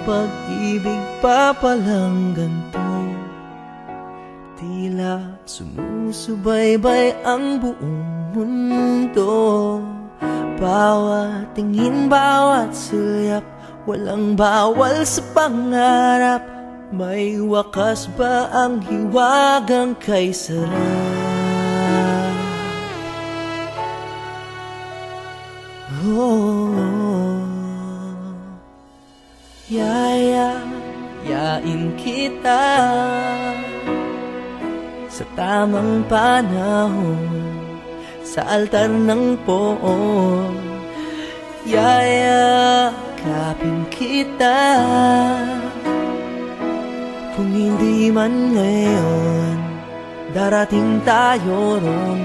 pag-ibig pa palang ganito. Tila sumusubaybay ang buong mundo. Bawat tingin, bawat sulyap, walang bawal sa pangarap. May wakas ba ang hiwagang kay sarap? Yayain kita sa tamang panahon, sa altar ng poon. Yayakapin kita, kung hindi man ngayon, darating tayo ron.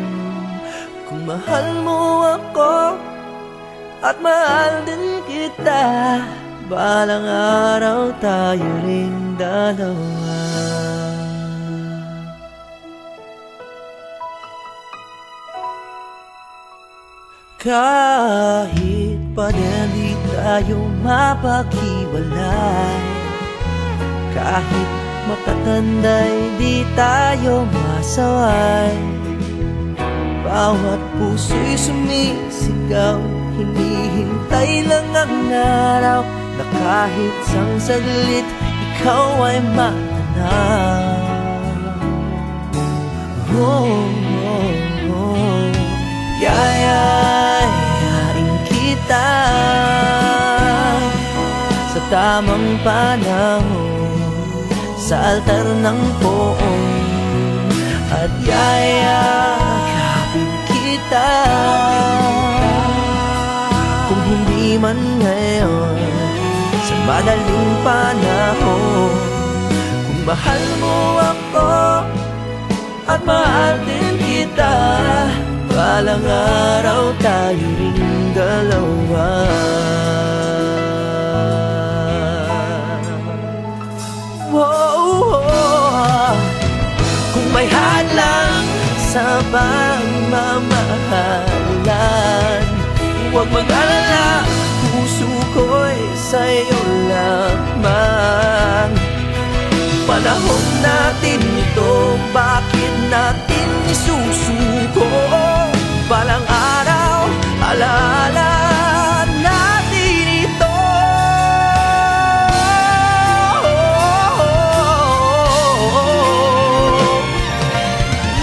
Kung mahal mo ako at mahal din kita, balang araw tayo ring dalawa. Kahit pa din di tayo mapaghiwalay, kahit matatanday di tayo masaway, bawat puso'y sumisigaw, hinihintay lang ang araw na kahit sang saglit ikaw ay matanaw. Yayain kita sa tamang panahon, sa altar ng poon, at yayakapin kita, kung hindi man ngayon, sa madaling panahon. Kung mahal mo ako at mahal din kita, balang araw tayo ring dalawa. Kung may hadlang sa pagmamahalan, huwag mag-alala, puso ko'y sa'yo lamang. Panahon natin ito, bakit natin isusuko? Balang araw, alaala natin ito.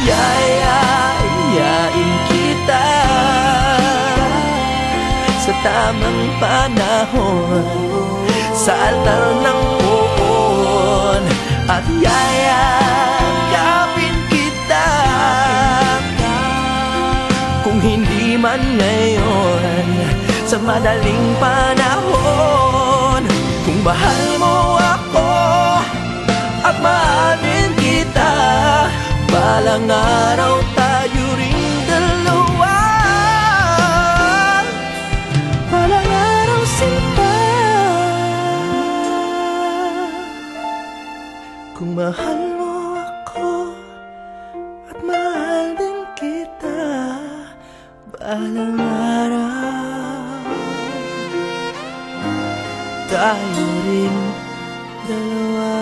Yayain kita sa tamang panahon, sa altar ng poon, at yayakapin kita, kung hindi man ngayon, sa madaling panahon. Kung mahal mo ako at mahalin kita, balang araw tayo ring dalawa. Balang araw sinta, kung mahal mo ako at mahal din kita, balang araw tayo ring dalawa.